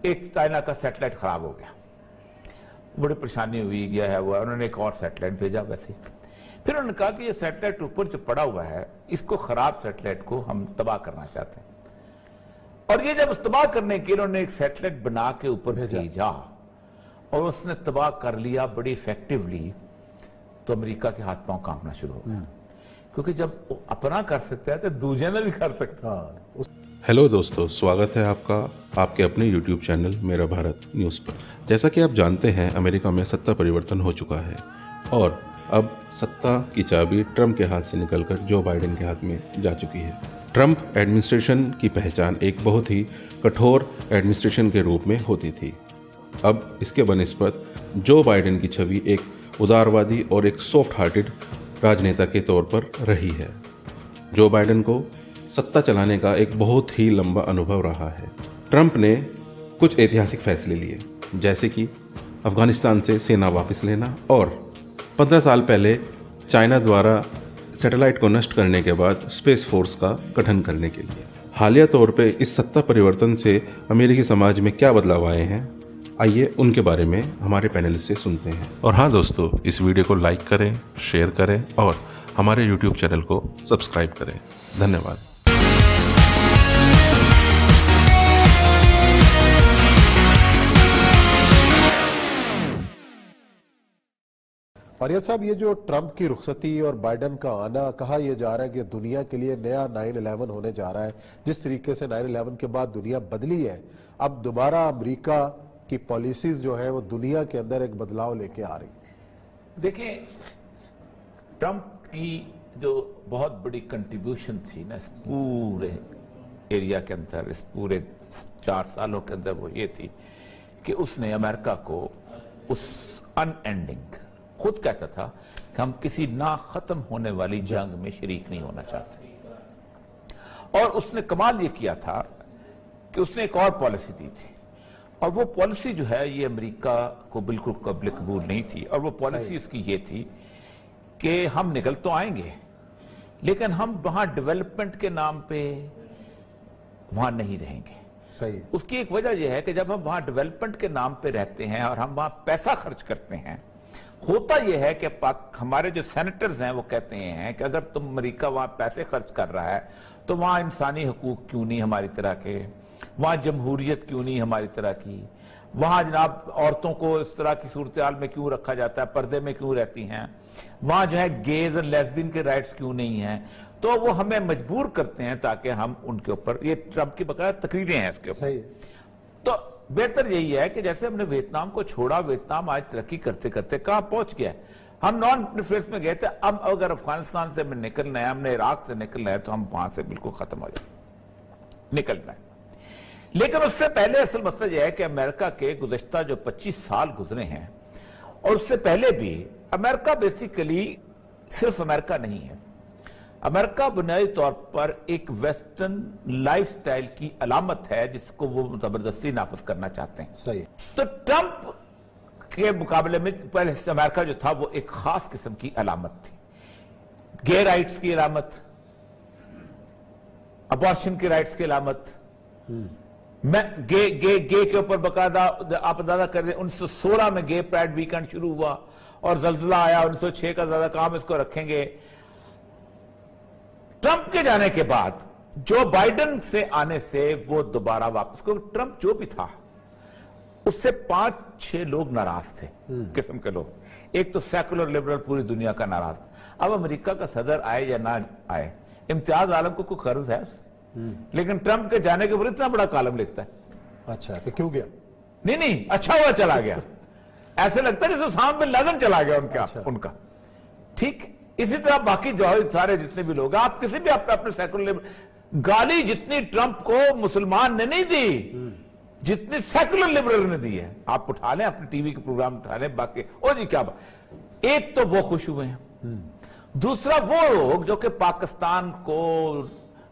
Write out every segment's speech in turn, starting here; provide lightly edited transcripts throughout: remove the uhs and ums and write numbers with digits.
ایک چائنا کا سیٹلائٹ خراب ہو گیا, بڑی پریشانی ہوئی, گیا ہے وہ, انہوں نے ایک اور سیٹلائٹ بھیجا ویسے. پھر انہوں نے کہا کہ یہ سیٹلائٹ اوپر جو پڑا ہوا ہے اس کو خراب سیٹلائٹ کو ہم تباہ کرنا چاہتے ہیں. اور یہ جب تباہ کرنے کے انہوں نے ایک سیٹلائٹ بنا کے اوپر بھیجا اور اس نے تباہ کر لیا بڑی ایفیکٹولی, تو امریکہ کے ہاتھ پاؤں کانپنا شروع ہو گیا, کیونکہ جب اپنا کر سکتا ہے تو دوسرے نے بھی کر سکتا. ہیلو دوستو, سواگت ہے آپ کا آپ کے اپنے یوٹیوب چینل میرا بھارت نیوز پر. جیسا کہ آپ جانتے ہیں امریکہ میں ستا پریورتن ہو چکا ہے اور اب ستا کی چابی ٹرمپ کے ہاتھ سے نکل کر جو بائیڈن کے ہاتھ میں جا چکی ہے. ٹرمپ ایڈمنسٹریشن کی پہچان ایک بہت ہی کٹھور ایڈمنسٹریشن کے روپ میں ہوتی تھی. اب اس کے بنسبت جو بائیڈن کی چھوی ایک اداروادی اور ایک سافٹ ہارٹڈ راجنیتا کے طور پر رہی ہے. جو بائیڈن کو ستا چلانے کا ایک بہت ہی لمبا انوبھو رہا ہے. ٹرمپ نے کچھ ایتہاسک فیصلے لیے, جیسے کہ افغانستان سے سینا واپس لینا اور 15 سال پہلے چائنا دوارا سیٹلائٹ کو نشٹ کرنے کے بعد اسپیس فورس کا گٹھن کرنے کے لیے. حالیہ طور پہ اس ستا پریورتن سے امریکی سماج میں کیا بدلاؤ آئے ہیں, آئیے ان کے بارے میں ہمارے پینل سے سنتے ہیں. اور ہاں دوستو, اس ویڈیو کو لائک کریں, شیئر کریں اور ہمارے یوٹیوب چینل کو سبسکرائب کریں. دھنیہ واد. فاریہ صاحب, یہ جو ٹرمپ کی رخصتی اور بائیڈن کا آنا, کہا یہ جا رہا ہے کہ دنیا کے لیے نیا 9/11 ہونے جا رہا ہے. جس طریقے سے 9/11 کے بعد دنیا بدلی ہے, اب دوبارہ امریکہ کی پالیسیز جو ہے وہ دنیا کے اندر ایک بدلاؤ لے کے آ رہی. دیکھیں, ٹرمپ کی جو بہت بڑی کنٹریبیوشن تھی نا اس پورے ایریا کے اندر, اس پورے 4 سالوں کے اندر, وہ یہ تھی کہ اس نے امریکہ کو اس ان اینڈنگ, خود کہتا تھا کہ ہم کسی نہ ختم ہونے والی جنگ میں شریک نہیں ہونا چاہتے. اور اس نے کمال یہ کیا تھا کہ اس نے ایک اور پالیسی دی تھی, اور وہ پالیسی جو ہے یہ امریکہ کو بالکل قابل قبول نہیں تھی. اور وہ پالیسی اس کی یہ تھی کہ ہم نکل تو آئیں گے لیکن ہم وہاں ڈیولپمنٹ کے نام پہ وہاں نہیں رہیں گے. صحیح. اس کی ایک وجہ یہ ہے کہ جب ہم وہاں ڈیولپمنٹ کے نام پہ رہتے ہیں اور ہم وہاں پیسہ خرچ کرتے ہیں, ہوتا یہ ہے کہ ہمارے جو سینیٹرز ہیں وہ کہتے ہیں کہ اگر تم امریکہ وہاں پیسے خرچ کر رہا ہے تو وہاں انسانی حقوق کیوں نہیں ہماری طرح کے, وہاں جمہوریت کیوں نہیں ہماری طرح کی, وہاں جناب عورتوں کو اس طرح کی صورتحال میں کیوں رکھا جاتا ہے, پردے میں کیوں رہتی ہیں, وہاں جو ہے گیز اور لیسبین کے رائٹس کیوں نہیں ہیں. تو وہ ہمیں مجبور کرتے ہیں تاکہ ہم ان کے اوپر, یہ ٹرمپ کی بقایا تقریریں ہیں اس کے اوپر. تو بہتر یہی ہے کہ جیسے ہم نے ویتنام کو چھوڑا, ویتنام آج ترقی کرتے کرتے کہاں پہنچ گیا ہے. ہم نان انٹرفیئرنس میں گئے تھے, اب اگر افغانستان سے ہمیں نکلنا ہے, ہم نے عراق سے نکلنا ہے, تو ہم وہاں سے بالکل ختم ہو جائیں, نکلنا ہے. لیکن اس سے پہلے اصل مسئلہ یہ ہے کہ امریکہ کے گزشتہ جو 25 سال گزرے ہیں, اور اس سے پہلے بھی امریکہ بیسیکلی صرف امریکہ نہیں ہے. امریکہ بنیادی طور پر ایک ویسٹرن لائف سٹائل کی علامت ہے جس کو وہ زبردستی نافذ کرنا چاہتے ہیں. صحیح. تو ٹرمپ کے مقابلے میں پہلے امریکہ جو تھا وہ ایک خاص قسم کی علامت تھی. گے رائٹس کی علامت, ابارشن کی رائٹس کی علامت, گے کے اوپر باقاعدہ آپ اندازہ کر رہے ہیں 1916 میں گے پرائڈ ویکنڈ شروع ہوا اور زلزلہ آیا, 1906 کا زیادہ کام اس کو رکھیں گے. ٹرمپ کے جانے کے بعد جو بائیڈن سے آنے سے وہ دوبارہ واپس, کیونکہ ٹرمپ جو بھی تھا اس سے 5-6 لوگ ناراض تھے, قسم کے لوگ. ایک تو سیکولر لبرل پوری دنیا کا ناراض. اب امریکہ کا صدر آئے یا نہ آئے, امتیاز عالم کو کوئی غرض ہے اس سے, لیکن ٹرمپ کے جانے کے اوپر اتنا بڑا کالم لکھتا ہے. اچھا, تو کیوں گیا؟ نہیں, اچھا ہوا چلا گیا. ایسے لگتا ہے جیسے اسامہ بن لادن چلا گیا ان کا. ٹھیک اسی طرح باقی جو سارے جتنے بھی لوگ, آپ کسی بھی اپنے سیکولر گالی جتنی ٹرمپ کو مسلمان نے نہیں دی جتنی سیکولر لبرل نے دی ہے. آپ اٹھا لیں, اپنے ٹی وی کے پروگرام اٹھا لیں, باقی جی کیا بات. ایک تو وہ خوش ہوئے ہیں, دوسرا وہ لوگ جو کہ پاکستان کو,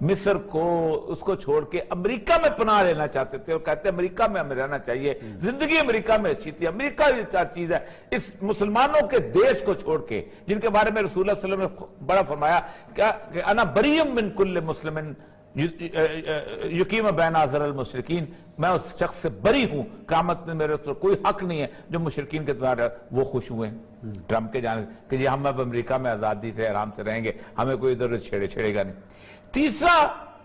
مصر کو, اس کو چھوڑ کے امریکہ میں پناہ لینا چاہتے تھے اور کہتے ہیں امریکہ میں ہمیں رہنا چاہیے, زندگی امریکہ میں اچھی تھی, امریکہ یہ چیز ہے. اس مسلمانوں کے دیش کو چھوڑ کے, جن کے بارے میں رسول اللہ صلی اللہ علیہ وسلم نے بڑا فرمایا کہ انا بریم من کل مسلم यकीम बैन आज़र अल-मुशरिकीन, मैं उस शख्स से बरी हूं, क़यामत में मेरे तो कोई हक नहीं है जो मुशरिकीन के द्वारा वो खुश हुए ट्रंप के जाने कि जी हम अब अमेरिका में आज़ादी से आराम से रहेंगे, हमें कोई इधर छेड़ेगा नहीं। तीसरा,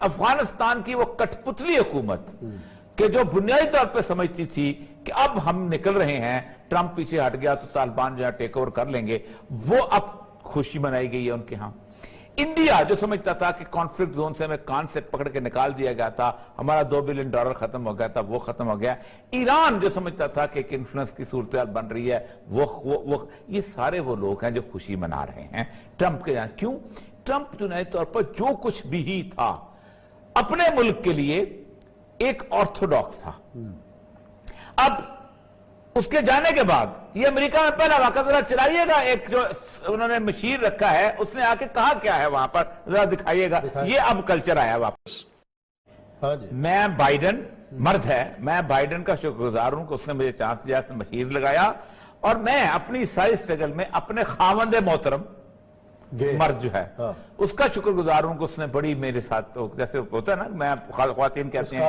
अफगानिस्तान की वो कठपुतली हुकूमत कि जो बुनियादी तौर पर समझती थी कि अब हम निकल रहे हैं, ट्रंप पीछे हट गया तो तालिबान जो है टेक ओवर कर लेंगे, वो अब खुशी मनाई गई है उनके यहाँ। इंडिया जो समझता था कि कॉन्फ्लिक्ट जोन से हमें कान से पकड़ के निकाल दिया गया था, हमारा $2 बिलियन खत्म हो गया था, वो खत्म हो गया। ईरान जो समझता था कि एक इन्फ्लुएंस की सूरत बन रही है, वो ये सारे वो लोग हैं जो खुशी मना रहे हैं ट्रंप के यहाँ। क्यों? ट्रंप बुनियादी तौर पर जो कुछ भी ही था अपने मुल्क के लिए एक ऑर्थोडॉक्स था। अब उसके जाने के बाद ये अमेरिका में पहला वाक़ा जरा चलाइएगा, एक जो उन्होंने मशीर रखा है उसने आके कहा क्या है वहां पर, जरा दिखाइएगा। ये अब कल्चर आया वापस। हाँ जी। मैं बाइडन मर्द है, मैं बाइडन का शुक्रगुजार हूं कि उसने मुझे चांस दिया, मशीर लगाया, और मैं अपनी सारी स्ट्रगल में अपने खावंदे मोहतरम मर्द जो है उसका शुक्रगुजार हूं कि उसने बड़ी मेरे साथ, जैसे होता है ना, मैं ख्वातीन कहते हैं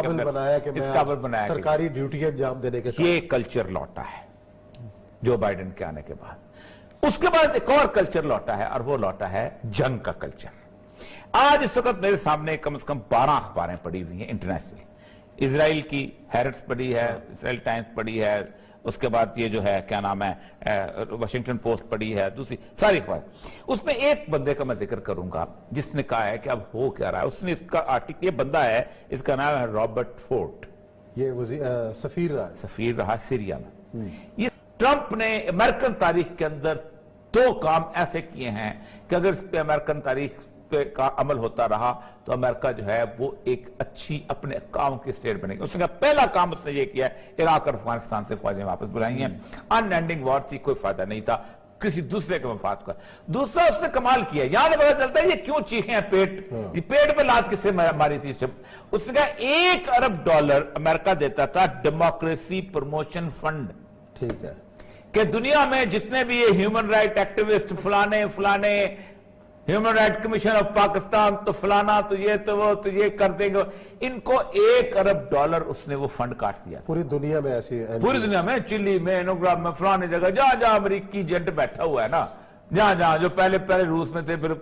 इस काबिल बनाया सरकारी ड्यूटी अंजाम देने के, ये कल्चर लौटा है जो बाइडन के आने के बाद। उसके बाद एक और कल्चर लौटा है, और वो लौटा है जंग का कल्चर। आज इस वक्त मेरे सामने कम से कम 12 अखबारें पड़ी हुई हैं इंटरनेशनल। इजराइल की हैरेट्स पड़ी है, इजराइल टाइम्स पड़ी है, उसके बाद ये जो है क्या नाम है वाशिंगटन पोस्ट पड़ी है, दूसरी सारी अखबार। उसमें एक बंदे का मैं जिक्र करूंगा जिसने कहा है कि अब हो क्या रहा है। उसने इसका आर्टिकल, ये बंदा है, इसका नाम है रॉबर्ट फोर्ट, ये सफीर रहा सीरिया में। ये ट्रंप ने अमेरिकन तारीख के अंदर 2 काम ऐसे किए हैं कि अगर इस पे अमेरिकन तारीख पे का अमल होता रहा तो अमेरिका जो है वो एक अच्छी अपने काम की स्टेट बनेगी। उसने कहा पहला काम उसने ये किया है, इराक और अफगानिस्तान से फौजें वापस बुलाई हैं। अनएंडिंग वॉर थी, कोई फायदा नहीं था किसी दूसरे के मफाद का। दूसरा उसने कमाल किया, यहां से पता चलता है ये क्यों चीखे हैं पेट, ये पेट पे लात किससे मारी थी। उसने कहा $1 अरब अमेरिका देता था डेमोक्रेसी प्रमोशन फंड। ठीक है कि दुनिया में जितने भी ये ह्यूमन राइट एक्टिविस्ट फलाने human right commission of Pakistan तो फलाना तो ये तो वो तो ये कर देंगे, इनको $1 अरब उसने वो फंड काट दिया। पूरी दुनिया में ऐसी, पूरी दुनिया में, चिली में, नोग्राम में, फलाने जगह जहां अमेरिकी एजेंट बैठा हुआ है ना, जहां जो पहले रूस में थे, फिर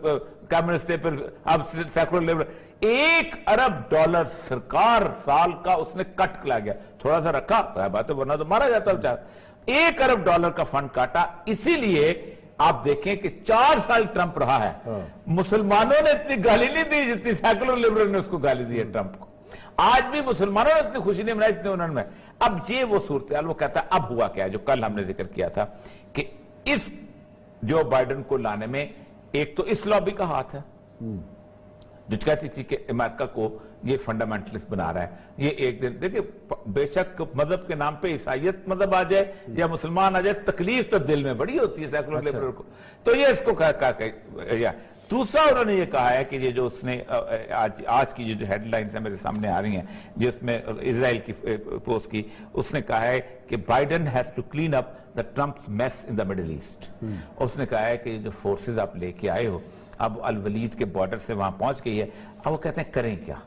कम्युनिस्ट थे, फिर अब सेकुलर लिबरल, $1 अरब सरकार साल का उसने कट किया गया। थोड़ा सा रखा बात है, वरना तो मारा जाता बेचारा। $1 अरब का फंड काटा। इसीलिए आप देखें कि 4 साल ट्रंप रहा है, मुसलमानों ने इतनी गाली नहीं दी जितनी सेकुलर लिबरल ने उसको गाली दी है ट्रंप को। आज भी मुसलमानों ने इतनी खुशी नहीं मनाई जितनी उन्होंने। अब ये वो सूरत हाल, वो कहता है अब हुआ क्या है, जो कल हमने जिक्र किया था कि इस जो बाइडन को लाने में एक तो इस लॉबी का हाथ है जो कहती थी कि अमेरिका को ये फंडामेंटलिस्ट बना रहा है। ये एक दिन देखिए, बेशक मजहब के नाम पे ईसाइयत मजहब आ जाए या मुसलमान आ जाए, तकलीफ तो दिल में बड़ी होती है सेकुलर लिबरल को। तो ये इसको कहा। दूसरा उन्होंने ये कहा है कि ये जो उसने आज की जो हेडलाइंस है मेरे सामने आ रही हैं, जिसमें इजराइल की पोस्ट की, उसने कहा है कि Biden has to clean up the Trump's mess in the Middle East. उसने कहा है कि जो फोर्सेज आप लेके आए हो, अब अल वलीद के बॉर्डर से वहां पहुंच गई है, अब वो कहते हैं करें क्या।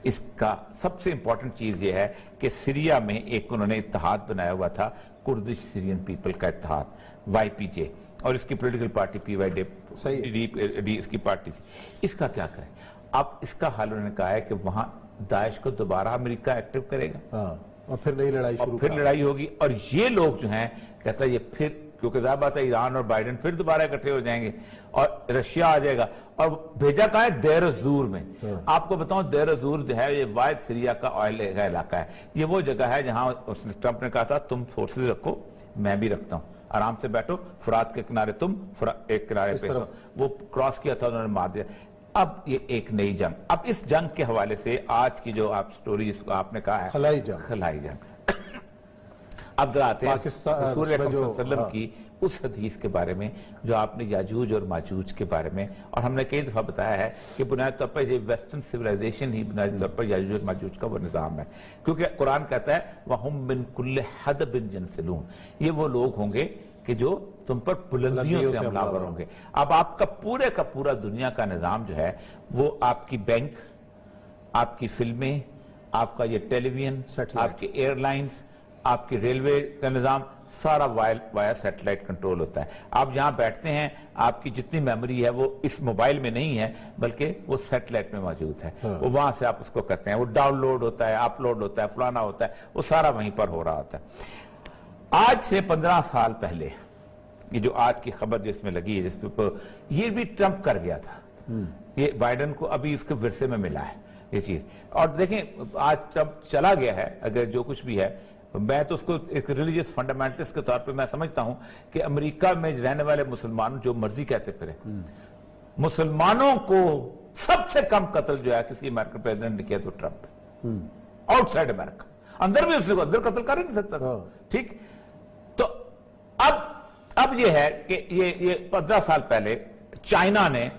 इसका सबसे इंपॉर्टेंट चीज ये है कि सीरिया में एक उन्होंने इत्तेहाद बनाया हुआ था, कुर्दिश सीरियन पीपल का इत्तेहाद, YPJ, और इसकी पॉलिटिकल पार्टी PYD इसकी पार्टी थी। इसका क्या करें? अब इसका हाल उन्होंने कहा है कि वहां दाइश को दोबारा अमेरिका एक्टिव करेगा, और फिर नई लड़ाई होगी। और ये लोग जो हैं, कहता है ये फिर, क्योंकि ज़ाहिर बात है ईरान और बाइडन फिर दोबारा इकट्ठे हो जाएंगे और रशिया आ जाएगा। और भेजा कहा है देर ज़ूर में। आपको बताऊं, देर ज़ूर जो है ये वायद सीरिया का ऑयल का इलाका है। ये वो जगह है जहां ट्रंप ने कहा था तुम फोर्सेज रखो, मैं भी रखता हूं, आराम से बैठो, फुरात के किनारे तुम एक किनारे पे, वो क्रॉस किया था, उन्होंने मार दिया। अब ये एक नई जंग, अब इस जंग के हवाले से आज की जो आप स्टोरी आपने कहा है खलाई जंग। अब जरा आते हैं रसूल अकरम सल्लल्लाहु अलैहि वसल्लम की उस हदीस के बारे में जो आपने याजूज और माजूज के बारे में, और हमने कई दफा बताया है कि बुनियादी तौर पर ये वेस्टर्न सिविलाइजेशन ही बुनियादी तौर पर याजूज और माजूज का वो निजाम है। क्योंकि कुरान कहता है वहुम मिन कुल्लि हदबिन यंसिलून, ये वो लोग होंगे कि जो तुम पर बुलंदियों से हमलावर होंगे। अब आपका पूरे का पूरा दुनिया का निजाम जो है वो आपकी बैंक, आपकी फिल्में, आपका ये टेलीविजन, आपके एयरलाइंस, आपकी रेलवे का निज़ाम, सारा वाया सैटेलाइट कंट्रोल होता है। आप जहां बैठते हैं, आपकी जितनी मेमोरी है वो इस मोबाइल में नहीं है, बल्कि वो सैटेलाइट में मौजूद है। वो वहां से आप उसको करते हैं, वो डाउनलोड होता है, अपलोड होता है, फलाना होता है, वो सारा वहीं पर हो रहा होता है। आज से 15 साल पहले ये जो आज की खबर जिसमें लगी है, जिसपे ये भी ट्रंप कर गया था, ये बाइडेन को अभी इसके विरसे में मिला है ये चीज। और देखें, आज ट्रंप चला गया है, अगर जो कुछ भी है, मैं तो उसको एक रिलीजियस फंडामेंटलिस्ट के तौर पे मैं समझता हूं कि अमेरिका में रहने वाले मुसलमान जो मर्जी कहते फिरे, मुसलमानों को सबसे कम कत्ल जो है किसी अमेरिकन प्रेसिडेंट ने किया तो ट्रंप। आउटसाइड अमेरिका, अंदर भी उसने अंदर कत्ल कर ही नहीं सकता था। ठीक, तो अब ये है कि ये 15 साल पहले चाइना ने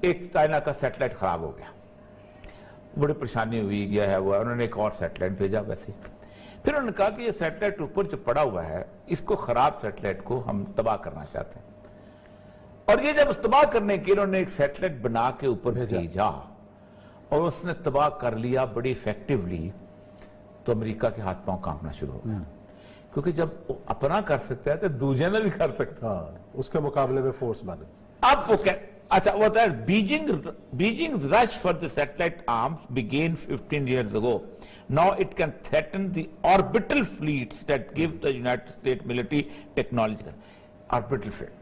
चाइना का सैटेलाइट खराब हो गया, बड़ी परेशानी हुई, गया है वो, उन्होंने एक और सैटेलाइट भेजा वैसे। फिर उन्होंने कहा कि ये सैटेलाइट ऊपर जो पड़ा हुआ है, इसको खराब सैटेलाइट को हम तबाह करना चाहते हैं। और ये जब तबाह करने के लिए उन्होंने एक सैटेलाइट बना के ऊपर भेजा और उसने तबाह कर लिया बड़ी इफेक्टिवली, तो अमेरिका के हाथ पांव कांपना शुरू हो गया, क्योंकि जब वो अपना कर सकता है तो दूसरे ने भी कर सकता है। उसके मुकाबले में फोर्स बने। अब वो क्या, अच्छा वो था Beijing rush for the satellite arms began 15 years ago. Now it can threaten the orbital fleets that give the United States military technology. Orbital fleet.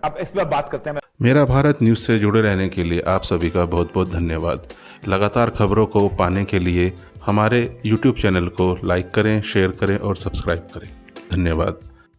अब इस पर बात करते हैं। मेरा भारत न्यूज़ से जुड़े रहने के लिए आप सभी का बहुत बहुत धन्यवाद। लगातार खबरों को पाने के लिए हमारे YouTube चैनल को लाइक करें, शेयर करें और सब्सक्राइब करें। धन्यवाद।